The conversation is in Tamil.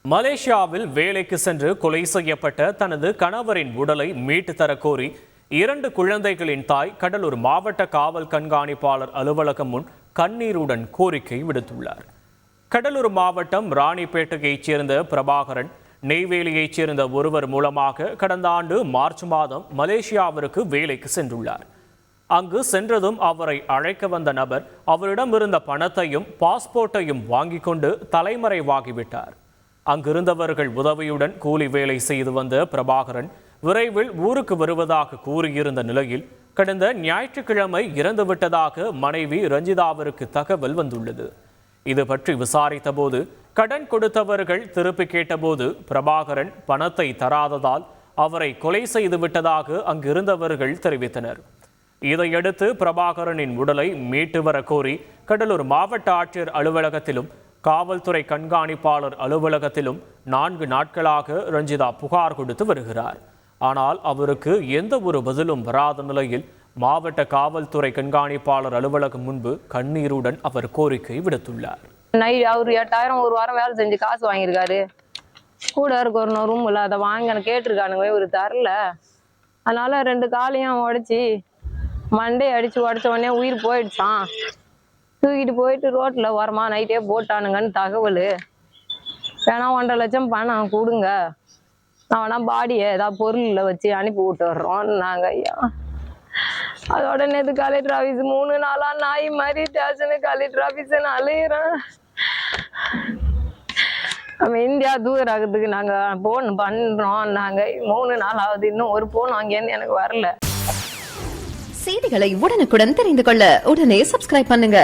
மலேசியாவில் வேலைக்கு சென்று கொலை செய்யப்பட்ட தனது கணவரின் உடலை மீட்டு தரக்கோரி 2 குழந்தைகளின் தாய் கடலூர் மாவட்ட காவல் கண்காணிப்பாளர் அலுவலகம் முன் கண்ணீருடன் கோரிக்கை விடுத்துள்ளார். கடலூர் மாவட்டம் ராணிப்பேட்டையைச் சேர்ந்த பிரபாகரன் நெய்வேலியைச் சேர்ந்த ஒருவர் மூலமாக கடந்த ஆண்டு மார்ச் மாதம் மலேசியாவிற்கு வேலைக்கு சென்றுள்ளார். அங்கு சென்றதும் அவரை அழைக்க வந்த நபர் அவரிடமிருந்த பணத்தையும் பாஸ்போர்ட்டையும் வாங்கிக் கொண்டு தலைமறைவாகிவிட்டார். அங்கிருந்தவர்கள் உதவியுடன் கூலி வேலை செய்து வந்த பிரபாகரன் விரைவில் ஊருக்கு வருவதாக கூறியிருந்த நிலையில் கடந்த ஞாயிற்றுக்கிழமை இறந்துவிட்டதாக மனைவி ரஞ்சிதாவிற்கு தகவல் வந்துள்ளது. இது பற்றி விசாரித்த போது கடன் கொடுத்தவர்கள் திருப்பி கேட்டபோது பிரபாகரன் பணத்தை தராததால் அவரை கொலை செய்து விட்டதாக அங்கிருந்தவர்கள் தெரிவித்தனர். இதையடுத்து பிரபாகரனின் உடலை மீட்டு வர கோரி கடலூர் மாவட்ட ஆட்சியர் அலுவலகத்திலும் காவல்துறை கண்காணிப்பாளர் அலுவலகத்திலும் 4 நாட்களாக ரஞ்சிதா புகார் கொடுத்து வருகிறார். ஆனால் அவருக்கு எந்த ஒரு பதிலும் வராத நிலையில் மாவட்ட காவல்துறை கண்காணிப்பாளர் அலுவலகம் முன்பு கண்ணீருடன் அவர் கோரிக்கை விடுத்துள்ளார். அவர் 8000 ஒரு வாரம் வேலை செஞ்சு காசு வாங்கியிருக்காரு. கூட இருக்க ஒரு ரூம் இல்லை, அதை வாங்க கேட்டிருக்கானுங்க, இவர் தரல. அதனால 2 காலையும் உடைச்சி மண்டே அடிச்சு உடச்ச உடனே உயிர் போயிடுச்சான். தூக்கிட்டு போயிட்டு ரோட்ல வரமா நைட்டே போட்டானுங்கன்னு தகவல். வேணா 1.5 லட்சம் பணம் கொடுங்க, நான் வேணா பாடியை ஏதாவது பொருளில் வச்சு அனுப்பி விட்டு வர்றோம் நாங்க. ஐயா அதோட நேற்று கலெக்டர் ஆஃபீஸ் 3 நாளா நாய் மாதிரி ஸ்டேஷனு கலெக்டர் ஆஃபீஸ் அலையிறேன். நம்ம இந்தியா தூராகிறதுக்கு நாங்க போன் பண்றோம். நாங்க 3 நாள் ஆகுது, இன்னும் ஒரு போன் அங்கேருந்து எனக்கு வரல. செய்திகளை உடனுக்குடன் தெரிந்து கொள்ள உடனே சப்ஸ்கிரைப் பண்ணுங்க.